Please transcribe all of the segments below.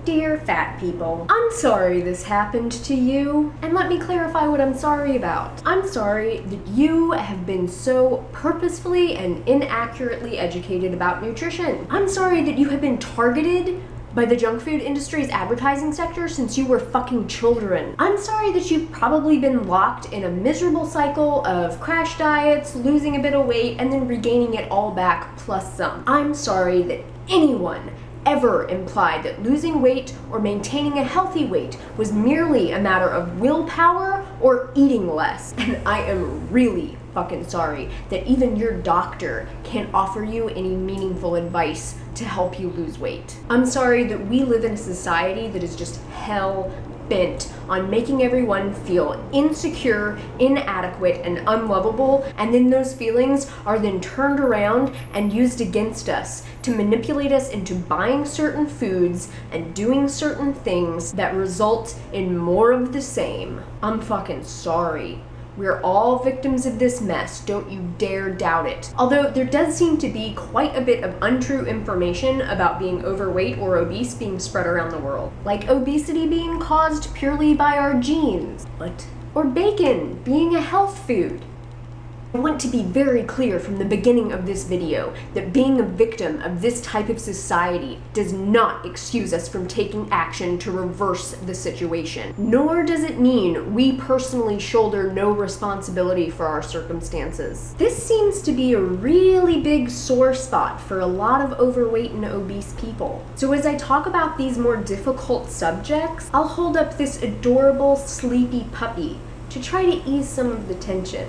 Dear fat people, I'm sorry this happened to you. And let me clarify what I'm sorry about. I'm sorry that you have been so purposefully and inaccurately educated about nutrition. I'm sorry that you have been targeted by the junk food industry's advertising sector since you were fucking children. I'm sorry that you've probably been locked in a miserable cycle of crash diets, losing a bit of weight, and then regaining it all back plus some. I'm sorry that anyone ever implied that losing weight or maintaining a healthy weight was merely a matter of willpower or eating less. And I am really fucking sorry that even your doctor can't offer you any meaningful advice to help you lose weight. I'm sorry that we live in a society that is just hell bent on making everyone feel insecure, inadequate, and unlovable, and then those feelings are then turned around and used against us to manipulate us into buying certain foods and doing certain things that result in more of the same. I'm fucking sorry. We're all victims of this mess, don't you dare doubt it. Although there does seem to be quite a bit of untrue information about being overweight or obese being spread around the world. Like obesity being caused purely by our genes. What? Or bacon being a health food. I want to be very clear from the beginning of this video that being a victim of this type of society does not excuse us from taking action to reverse the situation. Nor does it mean we personally shoulder no responsibility for our circumstances. This seems to be a really big sore spot for a lot of overweight and obese people. So as I talk about these more difficult subjects, I'll hold up this adorable sleepy puppy to try to ease some of the tension.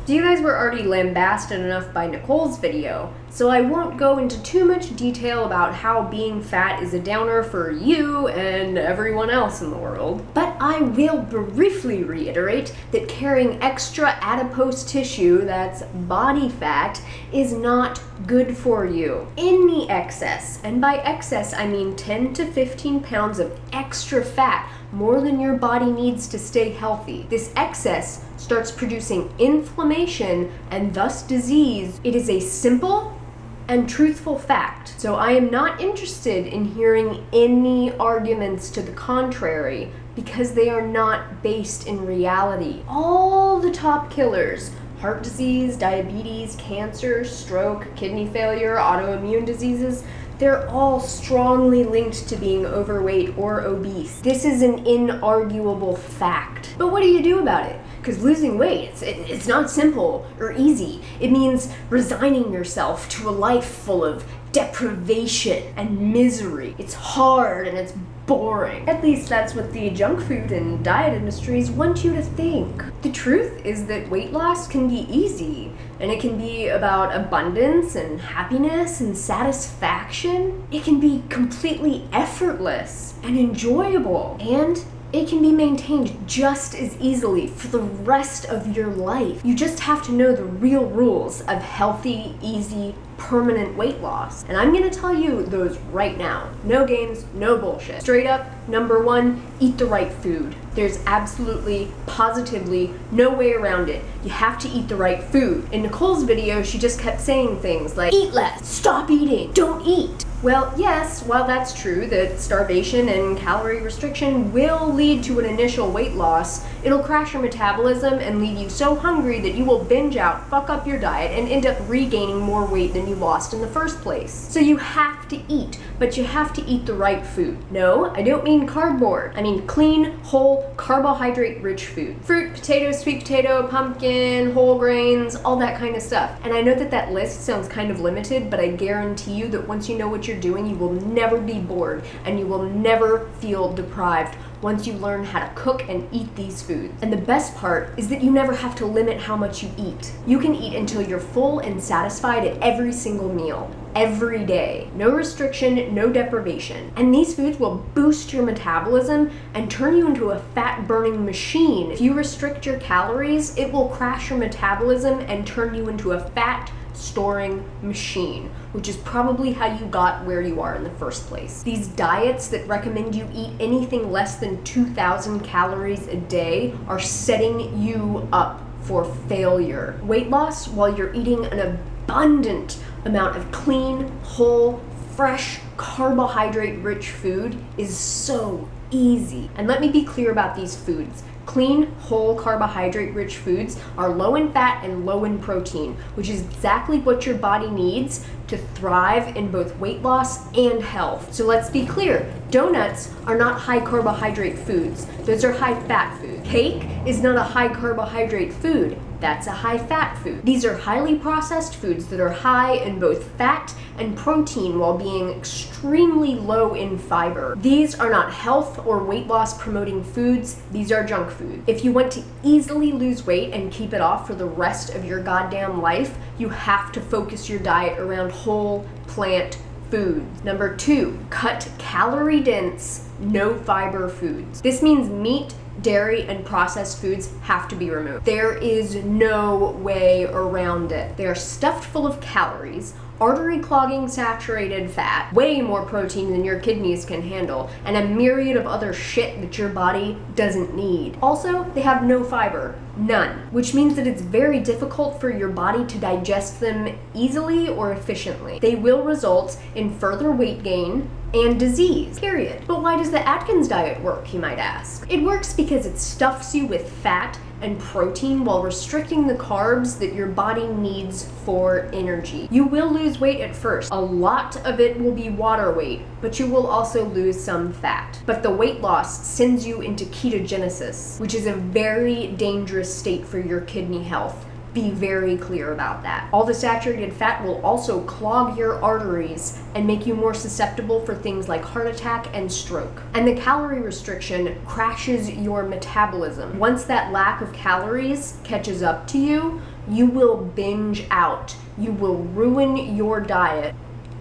You guys were already lambasted enough by Nicole's video, so I won't go into too much detail about how being fat is a downer for you and everyone else in the world. But I will briefly reiterate that carrying extra adipose tissue, that's body fat, is not good for you. Any excess, and by excess I mean 10 to 15 pounds of extra fat, more than your body needs to stay healthy. This excess starts producing inflammation and thus disease. It is a simple and truthful fact. So I am not interested in hearing any arguments to the contrary because they are not based in reality. All the top killers, heart disease, diabetes, cancer, stroke, kidney failure, autoimmune diseases, they're all strongly linked to being overweight or obese. This is an inarguable fact. But what do you do about it? Because losing weight, it's not simple or easy. It means resigning yourself to a life full of deprivation and misery. It's hard and it's boring. At least that's what the junk food and diet industries want you to think. The truth is that weight loss can be easy, and it can be about abundance and happiness and satisfaction. It can be completely effortless and enjoyable, and it can be maintained just as easily for the rest of your life. You just have to know the real rules of healthy, easy, permanent weight loss. And I'm gonna tell you those right now. No games, no bullshit. Straight up, number one, eat the right food. There's absolutely, positively no way around it. You have to eat the right food. In Nicole's video, she just kept saying things like, eat less, stop eating, don't eat. Well, yes, while that's true that starvation and calorie restriction will lead to an initial weight loss, it'll crash your metabolism and leave you so hungry that you will binge out, fuck up your diet, and end up regaining more weight than you lost in the first place. So you have to eat, but you have to eat the right food. No, I don't mean cardboard. I mean clean, whole, carbohydrate-rich food. Fruit, potato, sweet potato, pumpkin, whole grains, all that kind of stuff. And I know that that list sounds kind of limited, but I guarantee you that once you know what you're doing, you will never be bored and you will never feel deprived once you learn how to cook and eat these foods. And the best part is that you never have to limit how much you eat. You can eat until you're full and satisfied at every single meal, every day. No restriction, no deprivation. And these foods will boost your metabolism and turn you into a fat-burning machine. If you restrict your calories, it will crash your metabolism and turn you into a fat storing machine, which is probably how you got where you are in the first place. These diets that recommend you eat anything less than 2,000 calories a day are setting you up for failure. Weight loss while you're eating an abundant amount of clean, whole fresh, carbohydrate-rich food is so easy. And let me be clear about these foods. Clean, whole, carbohydrate-rich foods are low in fat and low in protein, which is exactly what your body needs to thrive in both weight loss and health. So let's be clear, donuts are not high carbohydrate foods. Those are high fat foods. Cake is not a high carbohydrate food. That's a high fat food. These are highly processed foods that are high in both fat and protein while being extremely low in fiber. These are not health or weight loss promoting foods. These are junk food. If you want to easily lose weight and keep it off for the rest of your goddamn life, you have to focus your diet around whole plant foods. Number 2, cut calorie dense, no fiber foods. This means meat, dairy, and processed foods have to be removed. There is no way around it. They are stuffed full of calories, artery clogging saturated fat, way more protein than your kidneys can handle, and a myriad of other shit that your body doesn't need. Also, they have no fiber. None. Which means that it's very difficult for your body to digest them easily or efficiently. They will result in further weight gain and disease, period. But why does the Atkins diet work, you might ask? It works because it stuffs you with fat and protein while restricting the carbs that your body needs for energy. You will lose weight at first. A lot of it will be water weight, but you will also lose some fat. But the weight loss sends you into ketogenesis, which is a very dangerous state for your kidney health. Be very clear about that. All the saturated fat will also clog your arteries and make you more susceptible for things like heart attack and stroke. And the calorie restriction crashes your metabolism. Once that lack of calories catches up to you, you will binge out. You will ruin your diet.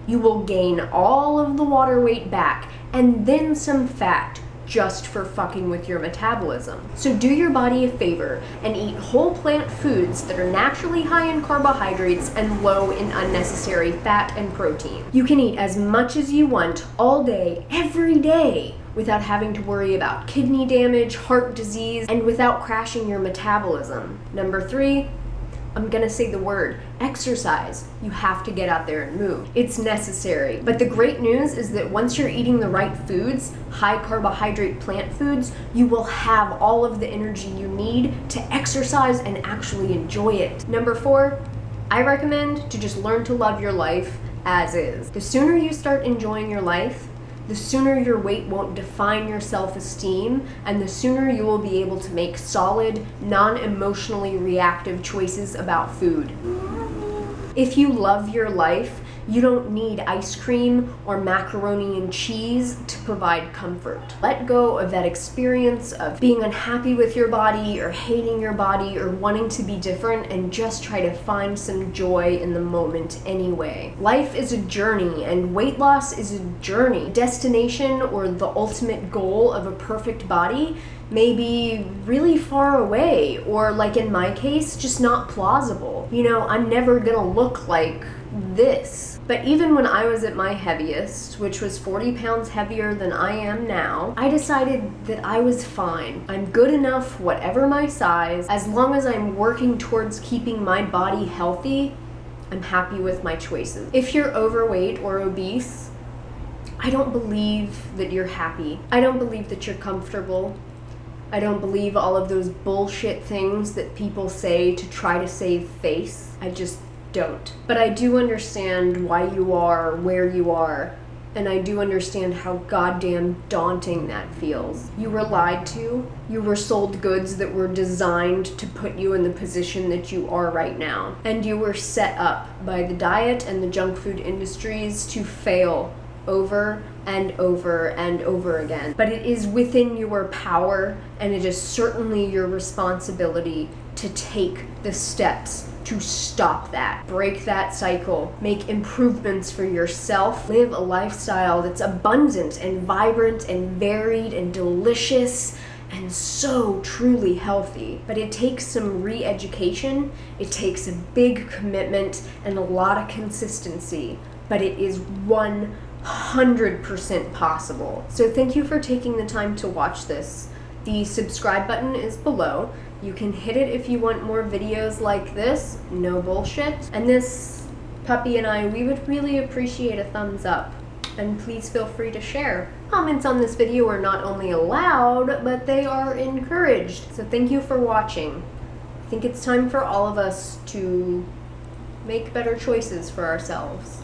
You will gain all of the water weight back and then some fat, just for fucking with your metabolism. So do your body a favor and eat whole plant foods that are naturally high in carbohydrates and low in unnecessary fat and protein. You can eat as much as you want all day, every day, without having to worry about kidney damage, heart disease, and without crashing your metabolism. Number 3, I'm gonna say the word, exercise. You have to get out there and move. It's necessary. But the great news is that once you're eating the right foods, high carbohydrate plant foods, you will have all of the energy you need to exercise and actually enjoy it. Number 4, I recommend to just learn to love your life as is. The sooner you start enjoying your life, the sooner your weight won't define your self-esteem, and the sooner you will be able to make solid, non-emotionally reactive choices about food. If you love your life, you don't need ice cream or macaroni and cheese to provide comfort. Let go of that experience of being unhappy with your body or hating your body or wanting to be different and just try to find some joy in the moment anyway. Life is a journey and weight loss is a journey. Destination or the ultimate goal of a perfect body may be really far away or, like in my case, just not plausible. You know, I'm never gonna look like this. But even when I was at my heaviest, which was 40 pounds heavier than I am now, I decided that I was fine. I'm good enough, whatever my size, as long as I'm working towards keeping my body healthy, I'm happy with my choices. If you're overweight or obese, I don't believe that you're happy. I don't believe that you're comfortable. I don't believe all of those bullshit things that people say to try to save face. I just don't. But I do understand why you are where you are, and I do understand how goddamn daunting that feels. You were lied to. You were sold goods that were designed to put you in the position that you are right now. And you were set up by the diet and the junk food industries to fail over and over and over again. But it is within your power, and it is certainly your responsibility to take the steps to stop that, break that cycle, make improvements for yourself, live a lifestyle that's abundant and vibrant and varied and delicious and so truly healthy. But it takes some re-education, it takes a big commitment and a lot of consistency, but it is 100% possible. So thank you for taking the time to watch this. The subscribe button is below. You can hit it if you want more videos like this, no bullshit. And this puppy and I, we would really appreciate a thumbs up. and please feel free to share. Comments on this video are not only allowed, but they are encouraged. So thank you for watching. I think it's time for all of us to make better choices for ourselves.